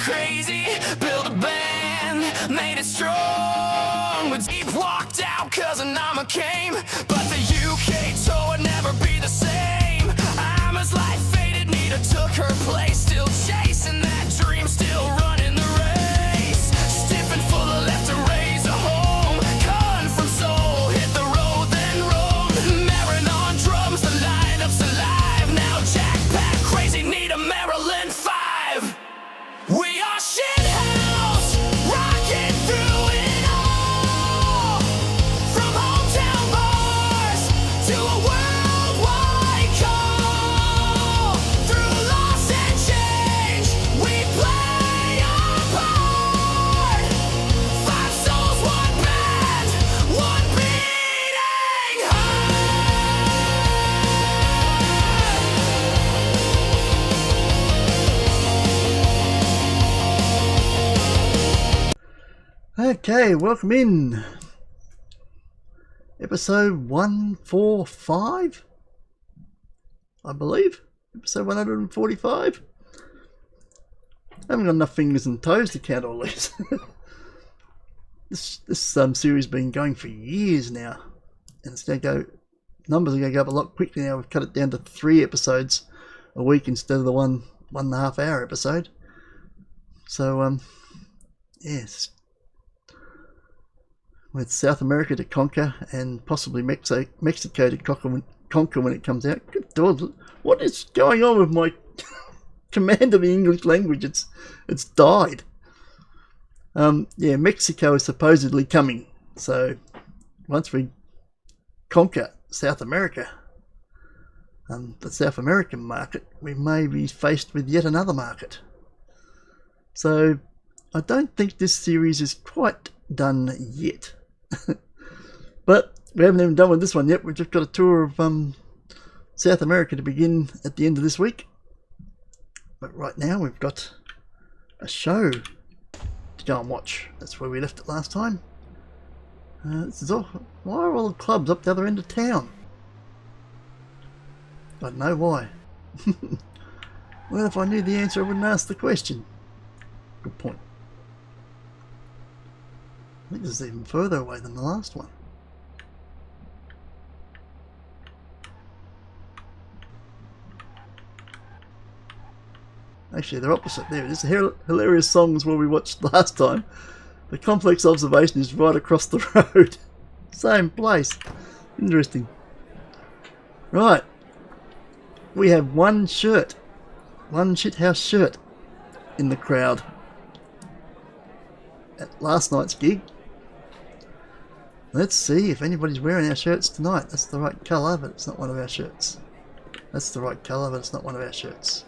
crazy, built a band, made it strong. But Deep walked out cause an armor came, but the UK tour would never be the same. Irma's life faded, Nita took her place, still chasing that dream, still running the race. Stiff and full of left to raise a home, cut from soul, hit the road then roamed. Marin on drums, the lineup's alive. Now Jack Pack, crazy Nita, Maryland 5. We are Schitthouse, rocking through it all. From hometown bars to a worldwide call. Through loss and change, we play our part. 5 souls, 1 band, 1 beating heart. Okay, welcome in. Episode 145, I believe. Episode 145. I haven't got enough fingers and toes to count all these. This series has been going for years now, and it's going to go. Numbers are going to go up a lot quickly now. We've cut it down to 3 episodes a week instead of the 1.5 hour episode. So yes. With South America to conquer and possibly Mexico to conquer when it comes out. Good God, what is going on with my command of the English language? It's died. Yeah, Mexico is supposedly coming. So once we conquer South America, the South American market, we may be faced with yet another market. So I don't think this series is quite done yet. But we haven't even done with this one yet. We've just got a tour of South America to begin at the end of this week. But right now we've got a show to go and watch. That's where we left it last time. This is all. Why are all the clubs up the other end of town? I don't know why. Well, if I knew the answer, I wouldn't ask the question. Good point. I think this is even further away than the last one. Actually, they're opposite. There it is. Hilarious songs where we watched last time. The complex observation is right across the road. Same place. Interesting. Right. We have one shirt. One Schitthouse shirt in the crowd at last night's gig. Let's see if anybody's wearing our shirts tonight. That's the right colour, but it's not one of our shirts. That's the right colour, but it's not one of our shirts.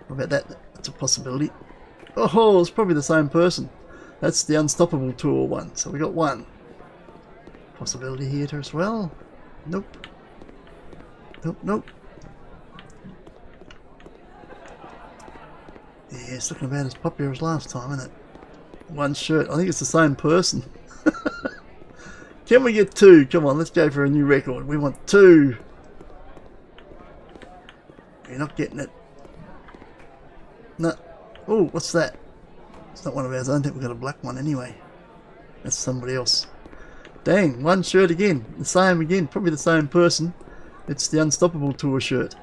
What about that? That's a possibility. Oh, it's probably the same person. That's the Unstoppable Tour one. So we got one. Possibility here as well. Nope. Nope, nope. Yeah, it's looking about as popular as last time, isn't it? One shirt. I think it's the same person. Can we get 2? Come on, let's go for a new record. We want 2. You're not getting it. No. Oh, what's that? It's not one of ours. I don't think we've got a black one anyway. That's somebody else. Dang, one shirt again. The same again. Probably the same person. It's the Unstoppable Tour shirt.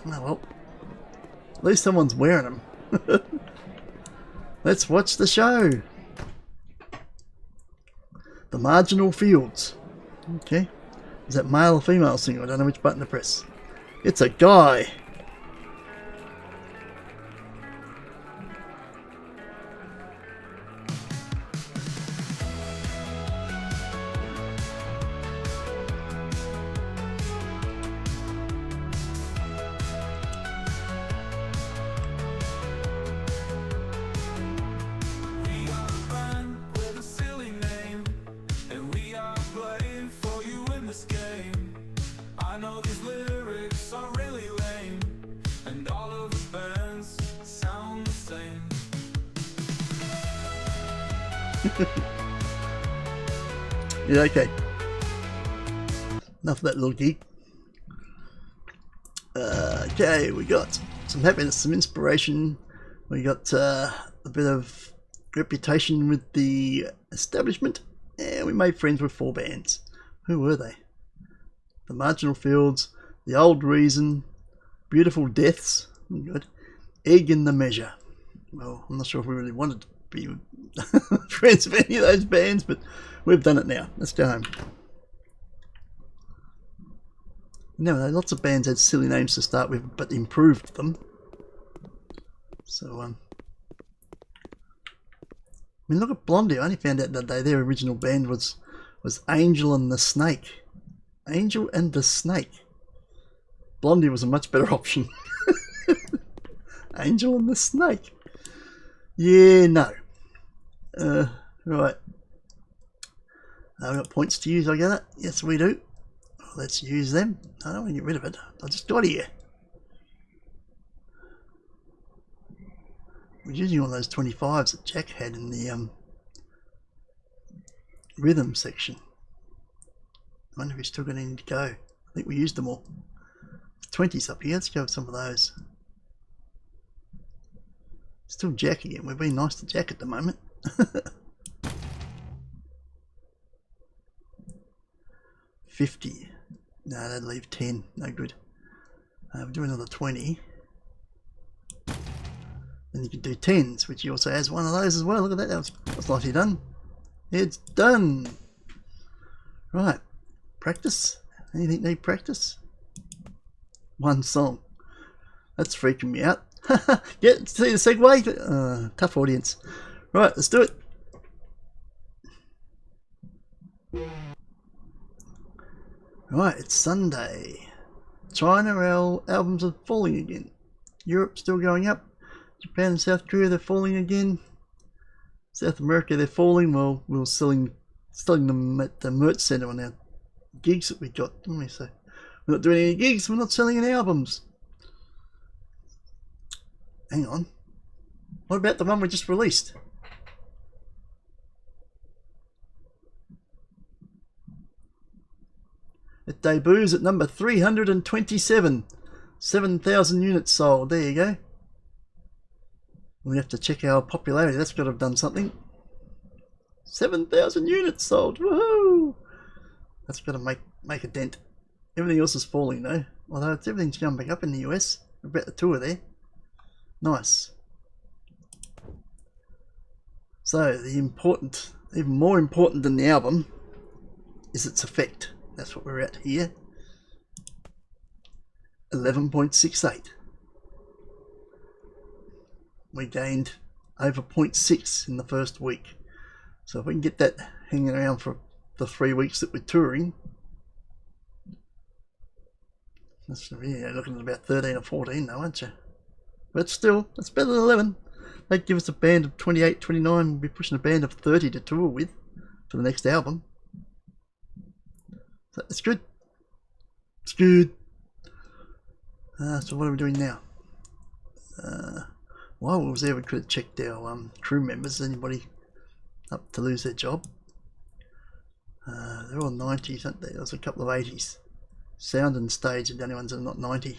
Oh well. At least someone's wearing them. Let's watch the show. The Marginal Fields. Okay. Is that male or female singer? I don't know which button to press. It's a guy. Yeah, okay. Enough of that little geek. Okay, we got some happiness, some inspiration, We got a bit of reputation with the establishment, and we made friends with 4 bands. Who were they? The Marginal Fields, The Old Reason, Beautiful Deaths, good, Egg in the Measure. Well, I'm not sure if we really wanted to be friends with any of those bands, but we've done it now. Let's go home. No, lots of bands had silly names to start with, but improved them. So, I mean, look at Blondie. I only found out that their original band was Angel and the Snake. Angel and the Snake. Blondie was a much better option. Angel and the Snake. Yeah, no. Right. We've got points to use, I get it? Yes, we do. Well, let's use them. I don't want to get rid of it. I just got here. We're using all those 25s that Jack had in the rhythm section. I wonder if we've still got any to go. I think we used them all. 20s up here. Let's go with some of those. Still Jack again. We're being nice to Jack at the moment. 50. No, that'd leave 10. No good. We'll do another 20. Then you can do 10s, which he also has one of those as well. Look at that. That's nicely done. It's done. Right. Practice. Anything need practice? One song. That's freaking me out. Yeah, see the segue? Tough audience. Right, let's do it. Right, it's Sunday. China, our albums are falling again. Europe still going up. Japan and South Korea, they're falling again. South America, they're falling. Well, we were selling them at the merch center on our gigs that we got. Let me say, we're not doing any gigs. We're not selling any albums. Hang on. What about the one we just released? It debuts at number 327. 7,000 units sold. There you go. We have to check our popularity. That's got to have done something. 7,000 units sold. Woohoo! That's got to make a dent. Everything else is falling though. Although everything's going back up in the US. I bet the 2 are there. Nice. So the important, even more important than the album, is its effect. That's what we're at here. 11.68. We gained over 0.6 in the first week. So if we can get that hanging around for the 3 weeks that we're touring, that's really looking at about 13 or 14 now, aren't you? But still, that's better than 11. They'd give us a band of 28, 29. We'll be pushing a band of 30 to tour with for the next album. So it's good. It's good. So what are we doing now? While we was there, we could have checked our crew members. Anybody up to lose their job? They're all 90s, aren't they? There's a couple of 80s. Sound and stage are the only ones that are not 90.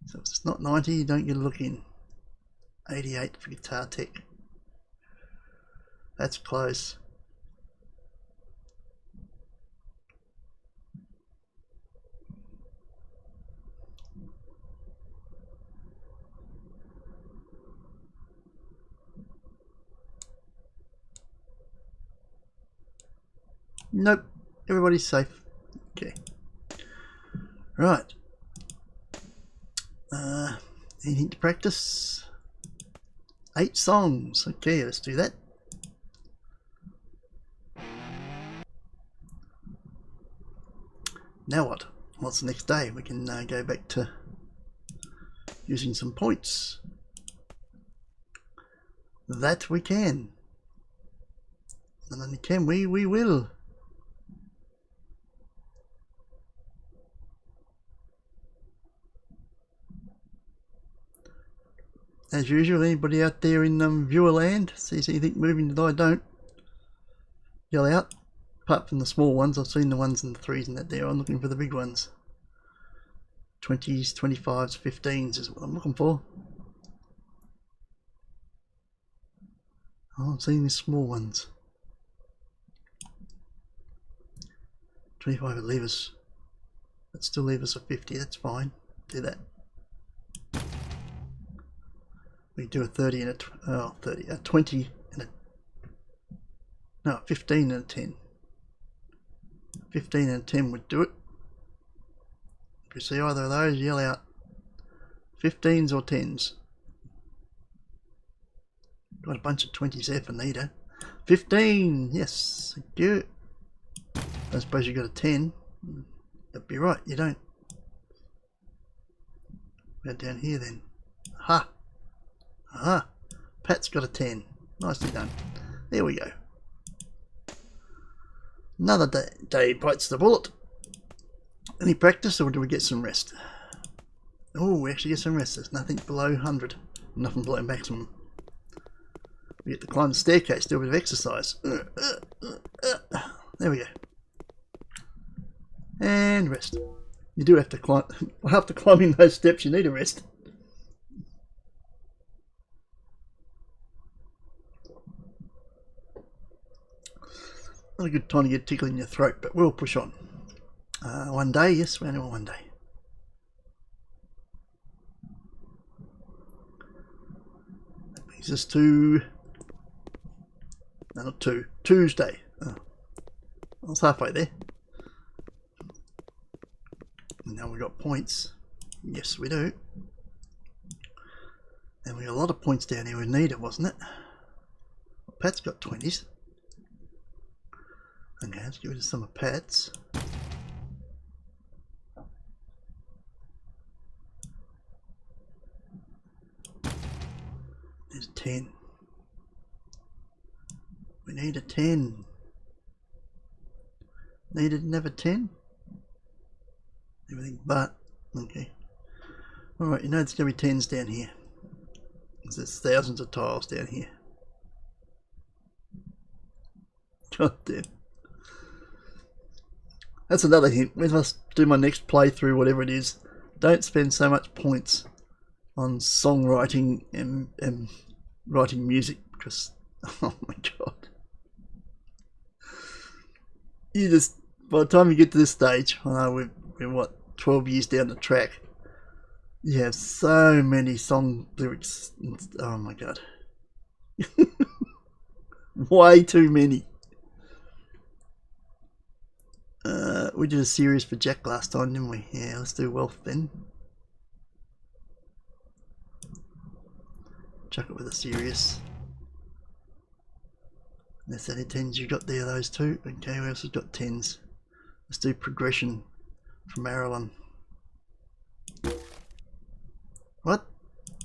So if it's not 90, you don't get a look in. 88 for guitar tech. That's close. Nope, everybody's safe. Okay. Right. Anything to practice? 8 songs. Okay, let's do that. Now what? What's the next day? We can go back to using some points. That we can. Not only can we will. As usual, anybody out there in viewer land sees anything moving that I don't, yell out. Apart from the small ones, I've seen the ones and the 3s and that there. I'm looking for the big ones. 20s, 25s, 15s is what I'm looking for. Oh, I'm seeing the small ones. 25 would leave us. That'd still leave us a 50. That's fine. Do that. We do a 30 and a 20 and a 15 and a 10. 15 and a 10 would do it. If you see either of those, yell out 15s or 10s. Got a bunch of 20s there for Nita. 15! Yes, thank you. I suppose you got a 10. That'd be right, you don't. Go down here then. Ha! Aha! Pat's got a 10. Nicely done. There we go. Another day bites the bullet. Any practice or do we get some rest? Oh, we actually get some rest. There's nothing below 100. Nothing below maximum. We get to climb the staircase, do a bit of exercise. There we go. And rest. You do have to climb. After climbing those steps, you need a rest. Not a good time to get tickle in your throat, but we'll push on. One day, yes, we're only one day. That brings us to... No, not two. Tuesday. Oh, I was halfway there. And now we've got points. Yes, we do. And we got a lot of points down here with Nita, wasn't it? Pat's got 20s. Okay, let's give it to some of Pat's. There's 10. We need a 10. Needed never 10? Everything but. Okay. Alright, you know there's going to be 10s down here. There's thousands of tiles down here. God damn. That's another hint. When I do my next playthrough, whatever it is, don't spend so much points on songwriting and writing music, because, oh my god. You just, by the time you get to this stage, I know we're what, 12 years down the track, you have so many song lyrics, oh my god. Way too many. We did a series for Jack last time, didn't we? Yeah, let's do Wealth then. Chuck it with a serious. That's any 10s you got there, those two. Okay, who else has got 10s? Let's do Progression from Marilyn. What?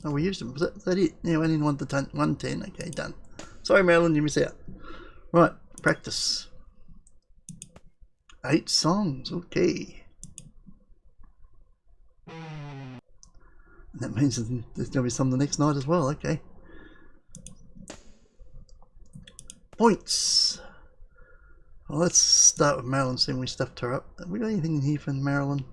Oh, we used them. Was that it? Yeah, we only want the 110. Okay, done. Sorry, Marilyn, you miss out. Right, practice. 8 songs, okay. And that means there's going to be some the next night as well, okay. Points. Well, let's start with Marilyn, seeing we stuffed her up. Have we got anything in here from Marilyn?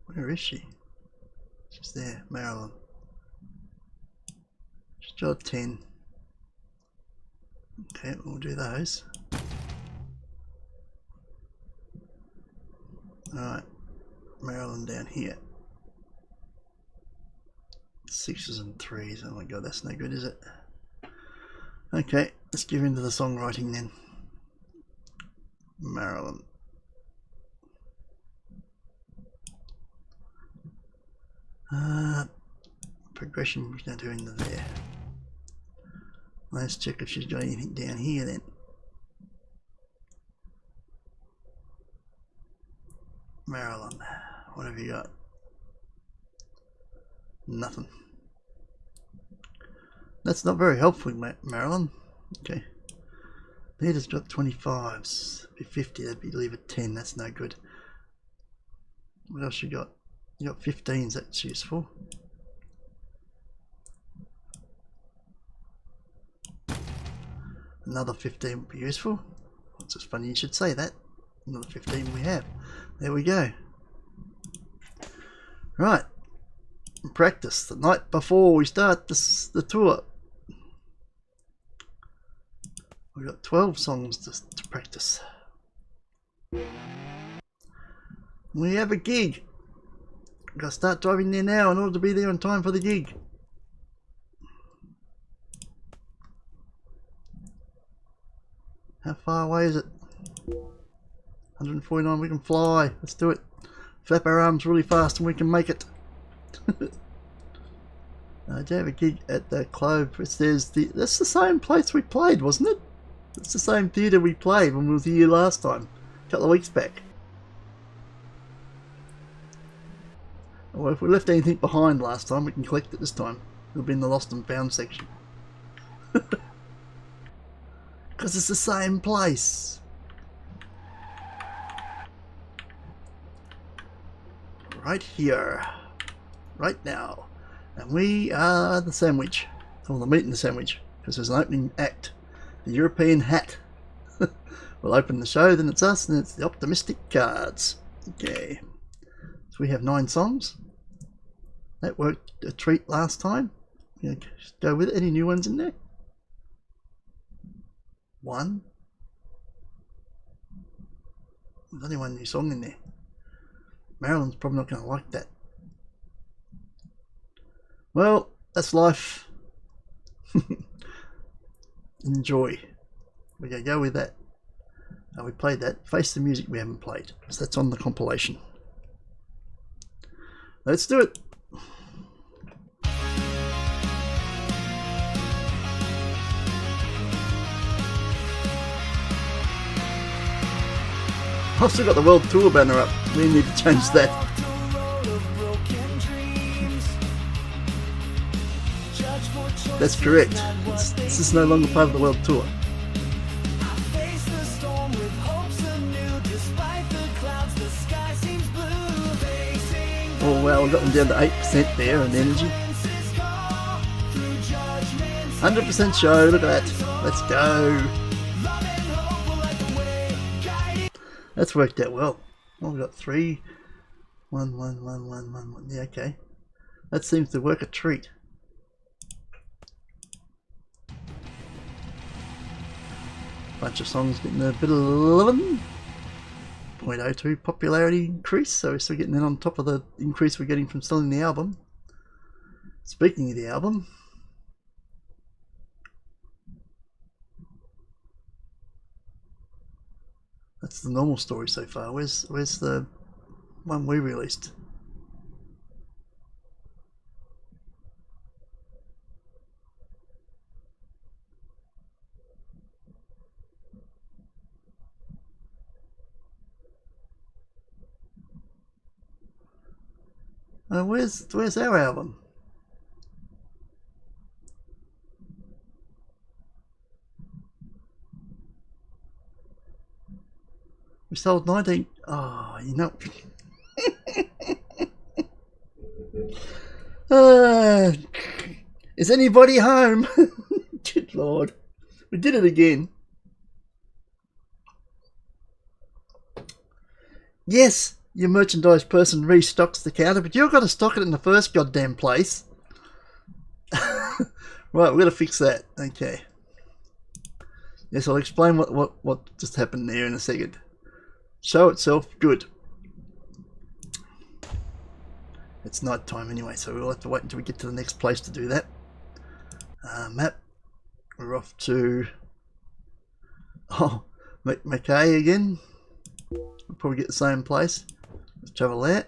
Where is she? She's there, Marilyn. She's got 10. Okay, we'll do those. Alright, Marilyn down here. 6s and 3s. Oh my god, that's no good, is it? Okay, let's get into the songwriting then. Marilyn. Progression, we're going to do into there. Let's check if she's got anything down here then. Marilyn, what have you got? Nothing. That's not very helpful, Marilyn. Okay. Peter's got 25s. Be 50, that'd be leave it 10. That's no good. What else you got? You got 15s, that's useful. Another 15 would be useful. It's just funny you should say that. Another 15 we have. There we go. Right. and practice the night before we start the tour. We've got 12 songs to practice. We have a gig. We've got to start driving there now in order to be there in time for the gig. How far away is it? 149. We can fly. Let's do it. Flap our arms really fast and we can make it. I do have a gig at the Clove. That's the same place we played, wasn't it? It's the same theatre we played when we was here last time, a couple of weeks back. Well, if we left anything behind last time, we can collect it this time. It'll be in the lost and found section. Because it's the same place. Right here. Right now. And we are the sandwich. Or the meat in the sandwich. Because there's an opening act. The European Hat. We'll open the show, then it's us, and it's the Optimistic Cards. Okay. So we have 9 songs. That worked a treat last time. You know, just go with it. Any new ones in there? 1. There's only one new song in there. Marilyn's probably not going to like that. Well, that's life. Enjoy. We're going to go with that. We played that. Face the music we haven't played. So that's on the compilation. Let's do it. I've still got the World Tour banner up. We need to change that. That's correct. This is no longer part of the World Tour. Oh wow, we've got them down to 8% there on energy. 100% show, look at that. Let's go. That's worked out well. Well, we've got 3. 1, 1, 1, 1, 1, 1. Yeah, okay. That seems to work a treat. Bunch of songs getting a bit of 11. 0.02 popularity increase, so we're still getting in on top of the increase we're getting from selling the album. Speaking of the album, that's the normal story so far. Where's the one we released? Where's our album? We sold 19. Oh, you know. Is anybody home? Good Lord. We did it again. Yes, your merchandise person restocks the counter, but you've got to stock it in the first goddamn place. Right, we're going to fix that. Okay. Yes, I'll explain what just happened there in a second. Show itself, good. It's night time anyway, so we'll have to wait until we get to the next place to do that. Map. We're off to Mackay again. We'll probably get the same place. Let's travel there.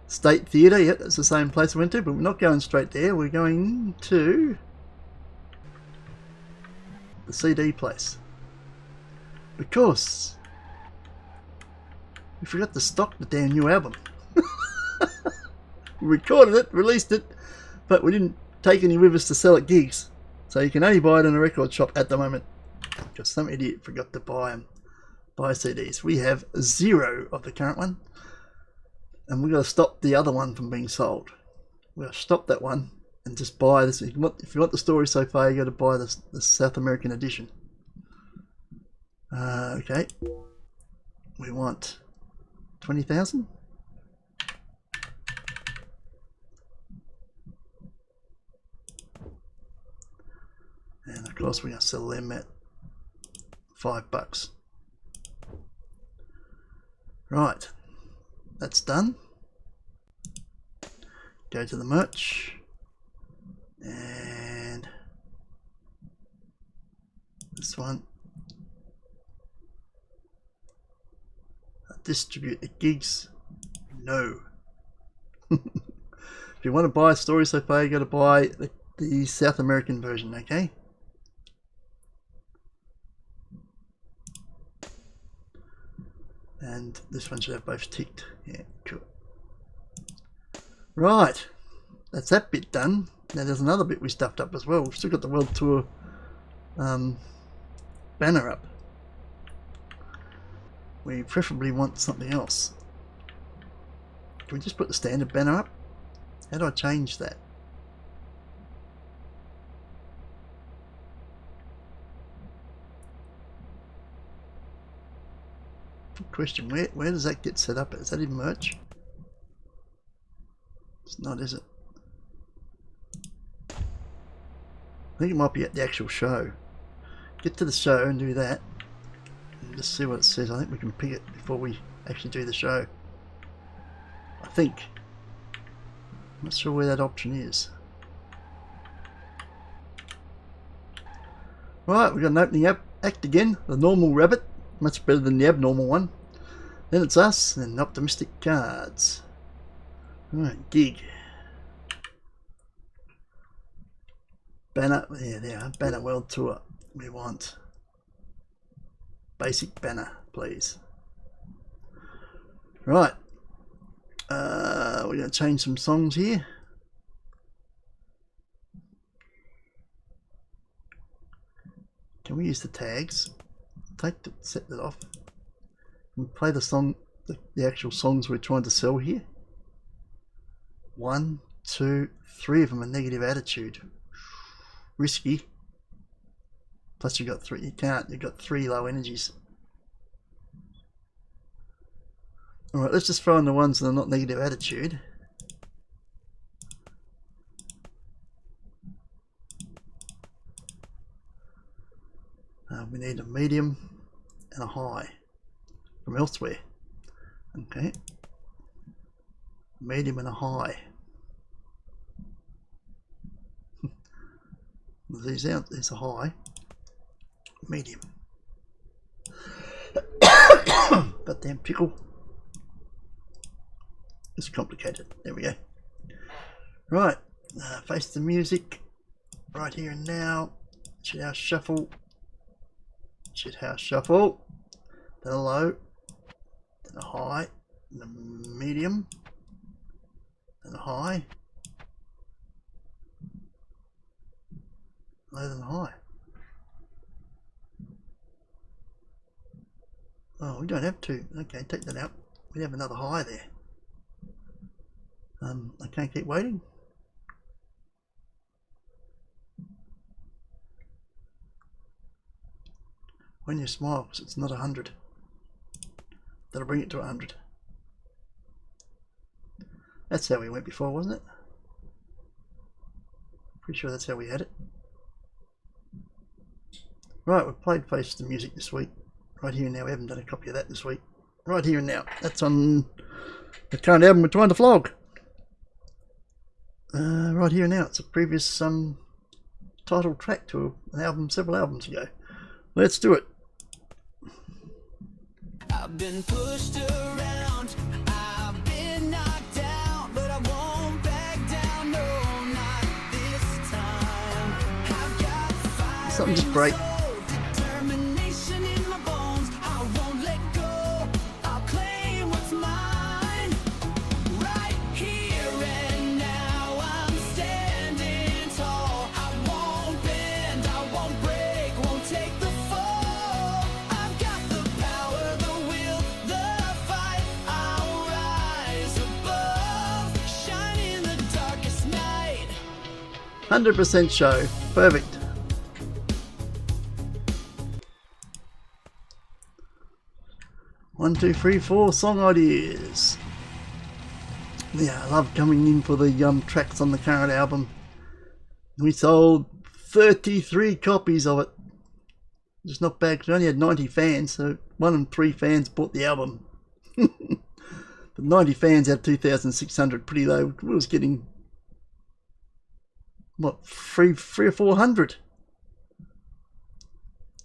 State Theatre, yep, that's the same place we went to, but we're not going straight there. We're going to the CD place. Because we forgot to stock the damn new album. We recorded it, released it, but we didn't take any with us to sell at gigs. So you can only buy it in a record shop at the moment. Because some idiot forgot to buy CDs. We have 0 of the current one. And we've got to stop the other one from being sold. We'll stop that one and just buy this. If you want the story so far, you got to buy the South American edition. Okay. We want 20,000. Of course, we're going to sell them at $5. Right, that's done. Go to the merch and this one. Distribute the gigs. No. If you want to buy a story so far, you got to buy the South American version, okay? And this one should have both ticked. Yeah, cool. Right, that's that bit done. Now there's another bit we stuffed up as well. We've still got the World Tour banner up. We preferably want something else. Can we just put the standard banner up? How do I change that? Good question. Where does that get set up? Is that in merch? It's not, is it? I think it might be at the actual show. Get to the show and do that. And just see what it says. I think we can pick it before we actually do the show. I think. I'm not sure where that option is. Right, we've got an opening act again. The normal rabbit. Much better than the abnormal one. Then it's us and optimistic cards. Alright, gig. Banner, yeah, there, banner world tour. We want basic banner, please. Right. We're going to change some songs here. Can we use the tags? Set that off. And play the song, the actual songs we're trying to sell here. 1, 2, 3 of them are negative attitude. Risky. Plus you got 3. You've got 3 low energies. Alright, let's just throw in the ones that are not negative attitude. We need a medium and a high from elsewhere. Okay. Medium and a high. These out, there's a high. Medium. Goddamn pickle. It's complicated. There we go. Right. Face the music. Right here and now. Schitthouse shuffle. Schitthouse shuffle. Then a low. Then a high. Then a medium. Then a high. Low than high. Oh, we don't have to. Okay, take that out. We have another high there. I can't keep waiting. When you smile, because it's not 100. That'll bring it to 100. That's how we went before, wasn't it? Pretty sure that's how we had it. Right, we've played Face the Music this week. Right here and now, we haven't done a copy of that this week. Right here and now. That's on the current album we're trying to flog. Right here and now. It's a previous title track to an album several albums ago. Let's do it. I've been pushed around, I've been knocked down, but I won't back down, no, not this time. I've got fire. Something just break. Determination in my bones, I won't let go. I'll claim what's mine. Right here and now, I'm standing tall. I won't bend, I won't break, won't take the fall. I've got the power, the will, the fight. I'll rise above, shine in the darkest night. 100% show. Perfect. One, two, three, four song ideas. Yeah, I love coming in for the tracks on the current album. We sold 33 copies of it. It's not bad because we only had 90 fans, so 1 in 3 fans bought the album. But 90 fans out of 2,600, pretty low. We was getting, what, 300 or 400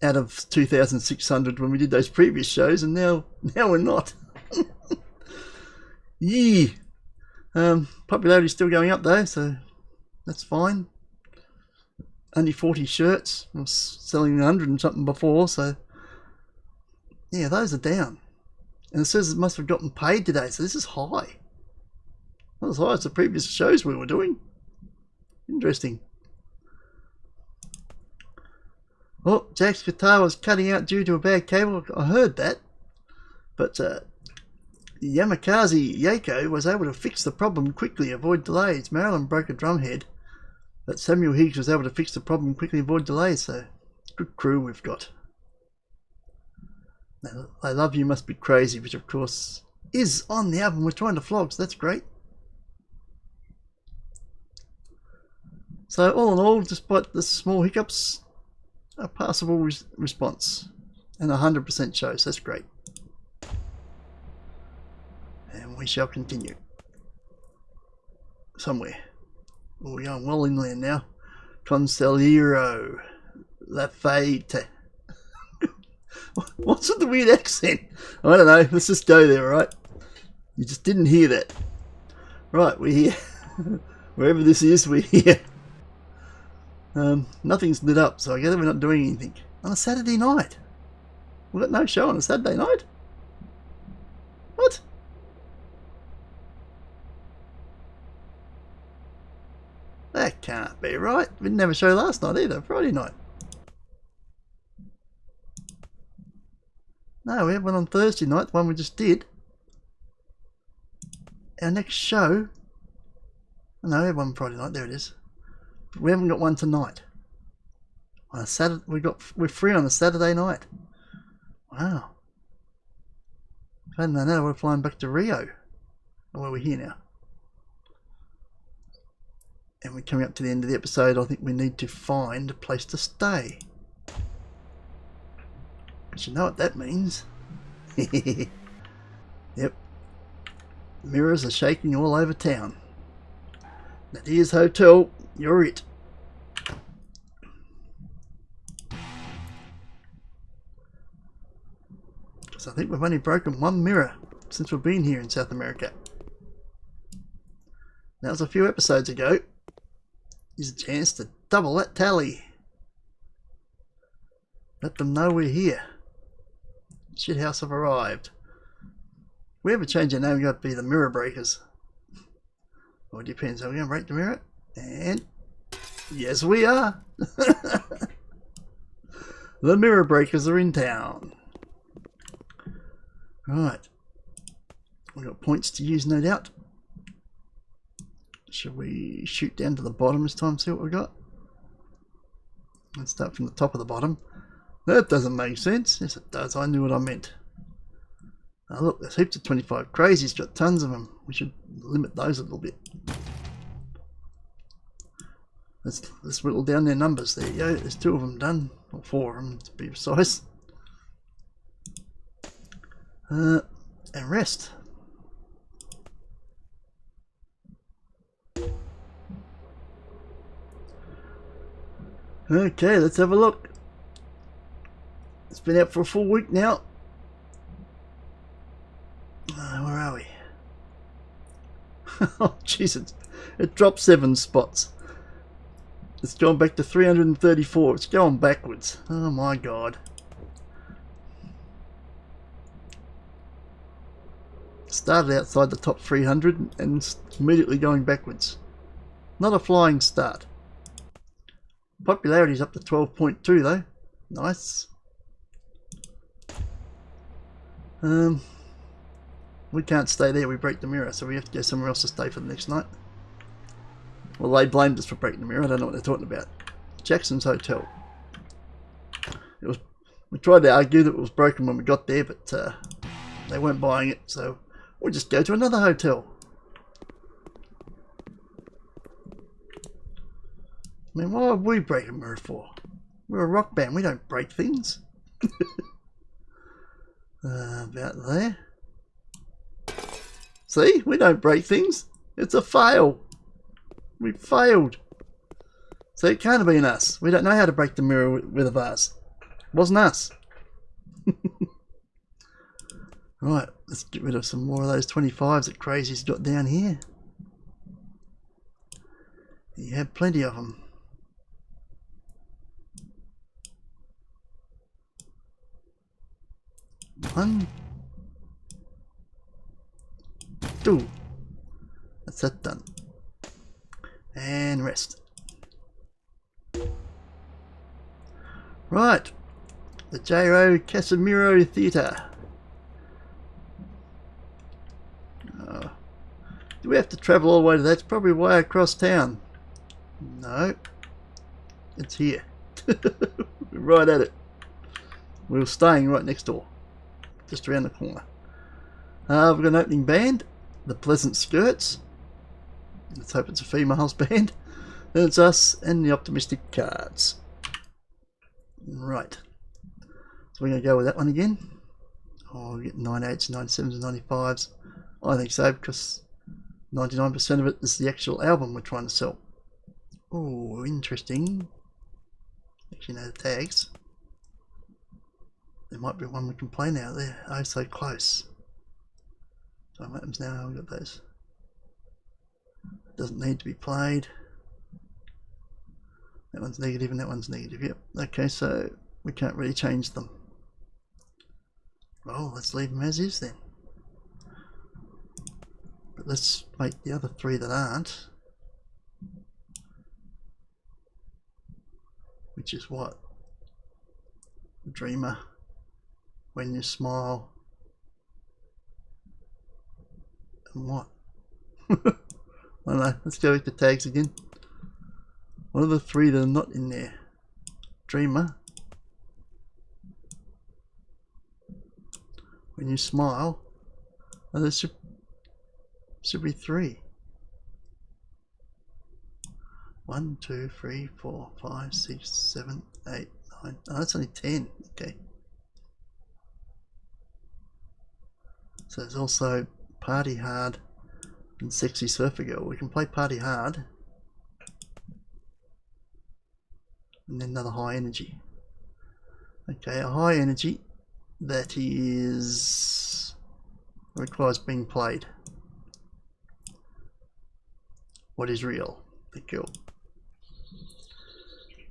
out of 2,600 when we did those previous shows, and now we're not. Yeah. Popularity's still going up though, so that's fine. Only 40 shirts. I was selling 100 and something before, so yeah, those are down. And it says it must have gotten paid today, so this is high. Not as high as the previous shows we were doing. Interesting. Oh, Jack's guitar was cutting out due to a bad cable. I heard that. But Yamakaze Yako was able to fix the problem quickly, avoid delays. Marilyn broke a drum head, but Samuel Higgs was able to fix the problem quickly, avoid delays. So, good crew we've got. Now, I Love You Must Be Crazy, which of course is on the album we're trying to flog, so that's great. So all in all, despite the small hiccups, a passable response and 100% shows. That's great. And we shall continue. Somewhere. Oh, we're going well inland now. Conselheiro Lafayette. What's with the weird accent? I don't know. Let's just go there, right? You just didn't hear that. Right, we're here. Wherever this is, we're here. Nothing's lit up, so I guess we're not doing anything. On a Saturday night. We've got no show on a Saturday night? What? That can't be right. We didn't have a show last night either, Friday night. No, we had one on Thursday night, the one we just did. Our next show... No, we had one Friday night, there it is. But we haven't got one tonight. On a Saturday, we're free on a Saturday night. Wow. If I hadn't known that, we're flying back to Rio. Well, we're here now. And we're coming up to the end of the episode. I think we need to find a place to stay. But you know what that means. Yep. Mirrors are shaking all over town. Nadia's Hotel, you're it. Because I think we've only broken one mirror since we've been here in South America. That was a few episodes ago. Here's a chance to double that tally. Let them know we're here. Schitthouse have arrived. If we ever change our name, we've got to be the Mirror Breakers. Well, it depends. Are we going to break the mirror? And yes, we are. The Mirror Breakers are in town. Right. We've got points to use, no doubt. Should we shoot down to the bottom this time, see what we got? Let's start from the top of the bottom. That doesn't make sense. Yes, it does. I knew what I meant. Oh, look, there's heaps of 25 crazies. Got tons of them. We should limit those a little bit. Let's whittle down their numbers. There you go. There's 2 of them done. Or 4 of them to be precise. And rest. Okay, let's have a look. It's been out for a full week now. Where are we? Oh, jeez, it dropped 7 spots. It's gone back to 334. It's going backwards. Oh my god. Started outside the top 300 and it's immediately going backwards. Not a flying start. Popularity's up to 12.2 though. Nice. We can't stay there, we break the mirror, so we have to go somewhere else to stay for the next night. Well, they blamed us for breaking the mirror, I don't know what they're talking about. Jackson's Hotel. We tried to argue that it was broken when we got there, but they weren't buying it, so we'll just go to another hotel. I mean, why would we break a mirror for? We're a rock band, we don't break things. About there. See, we don't break things. It's a fail. We failed. So it can't have been us. We don't know how to break the mirror with a vase. It wasn't us. Right, let's get rid of some more of those 25s that Crazy's got down here. You have plenty of them. One. Two. That's that done. And rest. Right. The Jairo Casimiro Theatre. Do we have to travel all the way to that? It's probably way across town. No. It's here. We're right at it. We were staying right next door. Just around the corner. We've got an opening band. The Pleasant Skirts. Let's hope it's a female's band. Then it's us and the Optimistic Cards. Right. So we're going to go with that one again. Oh, we get 98s, 97s and 95s. I think so, because 99% of it is the actual album we're trying to sell. Oh, interesting. Actually, no, the tags. There might be one we can play now. There, oh, so close. So what happens now? We've got those. Doesn't need to be played. That one's negative and that one's negative. Yep. Okay, so we can't really change them. Well, let's leave them as is then. But let's make the other three that aren't. Which is what? Dreamer. When You Smile. And what? I don't know. Let's go with the tags again. What are the three that are not in there? Dreamer. When You Smile. Oh, there should be three. 1, 2, 3, 4, 5, 6, 7, 8, 9. Oh, that's only 10. Okay. So there's also Party Hard and Sexy Surfer Girl. We can play Party Hard. And then another High Energy. Okay, a High Energy that requires being played. What is real? The girl.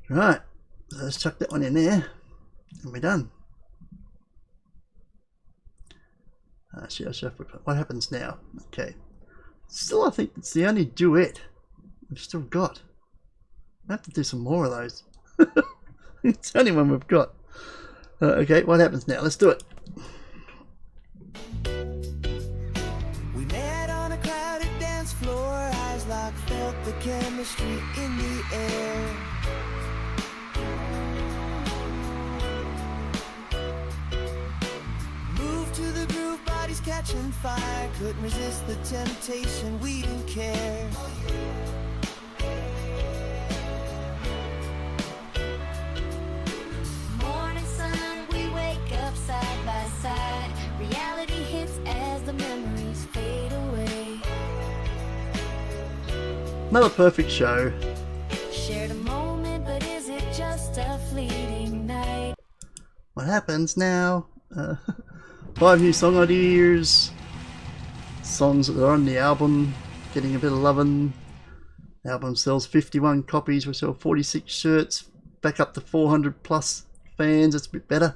Right, so let's chuck that one in there and we're done. What happens now? Okay, still I think it's the only duet we've still got. I have to do some more of those. It's the only one we've got. Okay, what happens now? Let's do it. We met on a crowded dance floor, eyes locked, felt the chemistry in the air. Moved to the groove, bodies catching fire, couldn't resist the temptation, we didn't care. Morning sun, we wake up side by side. Reality hits as the memories fade away. Another perfect show. Shared a moment, but is it just a fleeting night? What happens now? 5 new song ideas. Songs that are on the album getting a bit of loving. The album sells 51 copies. We sell 46 shirts. Back up to 400 plus fans. It's a bit better.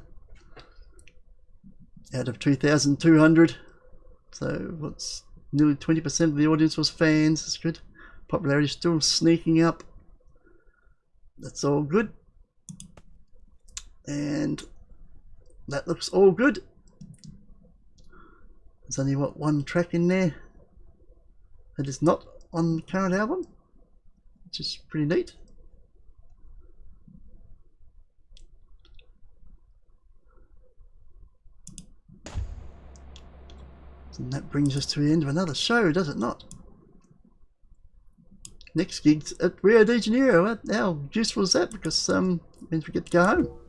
Out of 2,200. So what's nearly 20% of the audience was fans. That's good. Popularity still sneaking up. That's all good. And that looks all good. There's only what, one track in there that is not on the current album, which is pretty neat. And that brings us to the end of another show, does it not? next gig's at Rio de Janeiro. How useful is that? Because means we get to go home.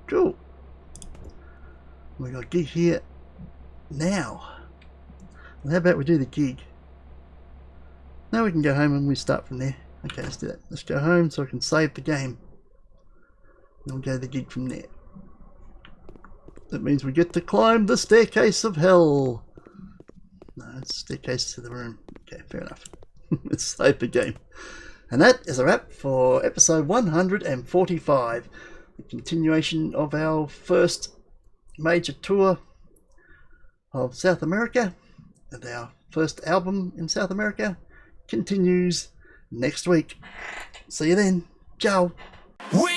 Cool. We got a gig here now. Well, how about we do the gig? Now we can go home and we start from there. Okay, let's do that. Let's go home so I can save the game. And we'll go to the gig from there. That means we get to climb the staircase of hell. No, it's staircase to the room. Okay, fair enough. Let's save the game. And that is a wrap for episode 145. The continuation of our first major tour of South America. And our first album in South America continues next week. See you then. Ciao. We